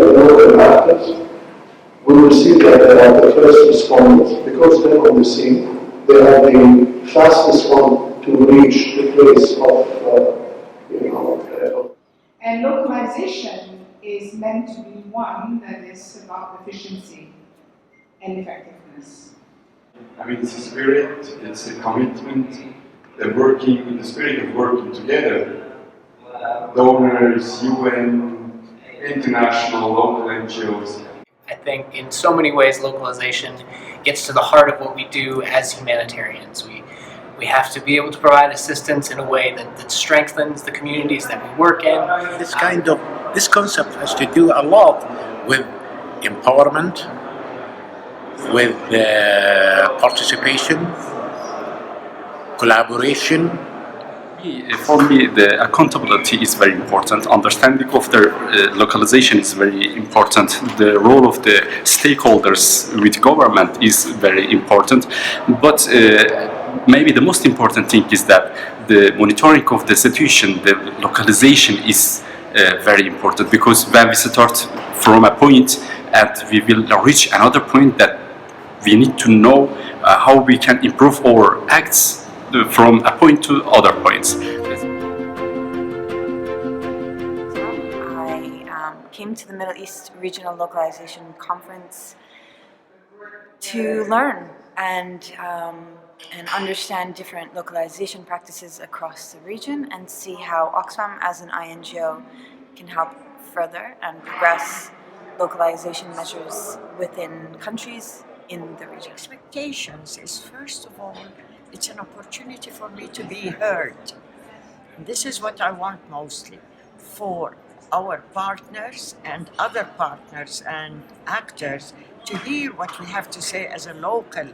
local actors. We will see that they are the first responders because they're on the scene. They are the fastest one to reach the place of, And localization is meant to be one that is about efficiency and effectiveness. I mean, it's a spirit, it's a commitment, the spirit of working together. Donors, UN, international, local NGOs. I think in so many ways localization gets to the heart of what we do as humanitarians. We have to be able to provide assistance in a way that strengthens the communities that we work in. This concept has to do a lot with empowerment, with participation, collaboration. For me, the accountability is very important. Understanding of the localization is very important. The role of the stakeholders with government is very important. But maybe the most important thing is that the monitoring of the situation, the localization is very important, because when we start from a point and we will reach another point, that we need to know how we can improve our acts from a point to other points. I came to the Middle East Regional Localization Conference to learn and understand different localization practices across the region and see how Oxfam as an INGO can help further and progress localization measures within countries in the region. Expectations is, first of all, it's an opportunity for me to be heard. This is what I want mostly, for our partners and other partners and actors to hear what we have to say as a local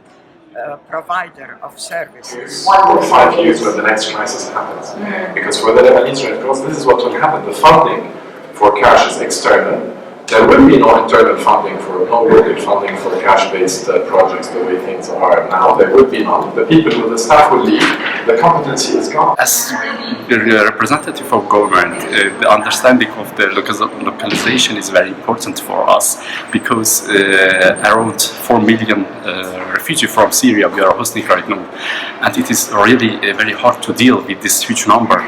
provider of services. 1 or 5 years when the next crisis happens. Because for the Lebanese Red Cross, this is what will happen. The funding for cash is external. There will be no internal funding no local funding for cash-based projects the way things are now. There will be none. The people, the staff will leave. The competency is gone. As the representative of government, the understanding of the localization is very important for us, because around 4 million refugees from Syria we are hosting right now, and it is really very hard to deal with this huge number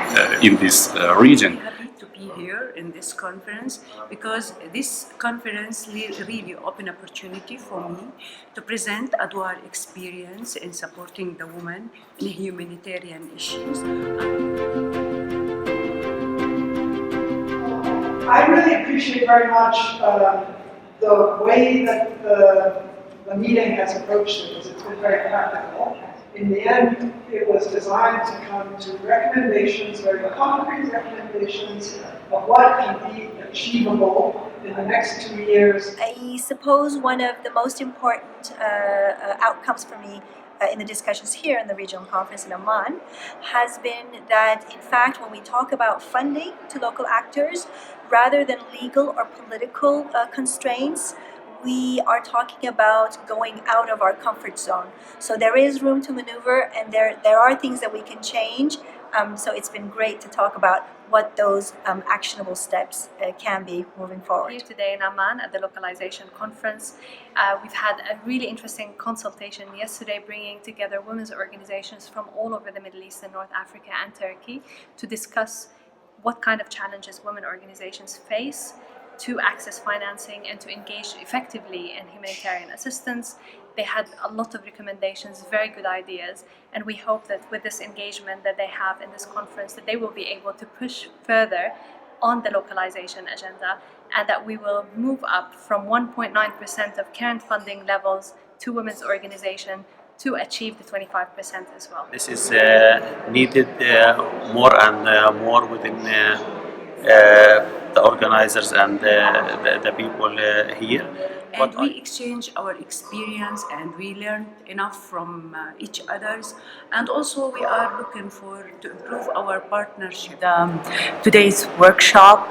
in this region. In this conference, because this conference really opened opportunity for me to present Adwar experience in supporting the women in humanitarian issues. I really appreciate very much the way that the meeting has approached it. It's been very practical. In the end, it was designed to come to recommendations, very concrete recommendations of what can be achievable in the next 2 years. I suppose one of the most important outcomes for me in the discussions here in the regional conference in Amman has been that, in fact, when we talk about funding to local actors, rather than legal or political constraints, we are talking about going out of our comfort zone. So there is room to maneuver, and there are things that we can change. So it's been great to talk about what those actionable steps can be moving forward. Here today in Amman at the Localization Conference, we've had a really interesting consultation yesterday, bringing together women's organizations from all over the Middle East and North Africa and Turkey to discuss what kind of challenges women organizations face to access financing and to engage effectively in humanitarian assistance. They had a lot of recommendations, very good ideas, and we hope that with this engagement that they have in this conference, that they will be able to push further on the localization agenda, and that we will move up from 1.9% of current funding levels to women's organization to achieve the 25% as well. This is needed more and more within the organizers and the people here, And we exchange our experience and we learn enough from each others. And also we are looking to improve our partnership. Today's workshop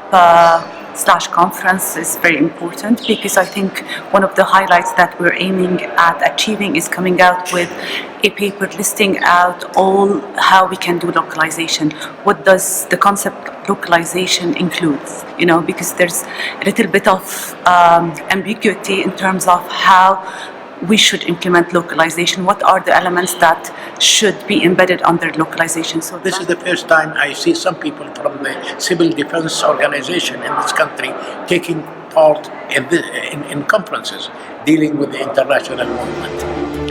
slash conference is very important because I think one of the highlights that we're aiming at achieving is coming out with a paper listing out all how we can do localization. What does the concept localization include? You know, because there's a little bit of ambiguity in terms of how we should implement localization. What are the elements that should be embedded under localization? So this is the first time I see some people from the civil defense organization in this country taking part in conferences dealing with the international movement.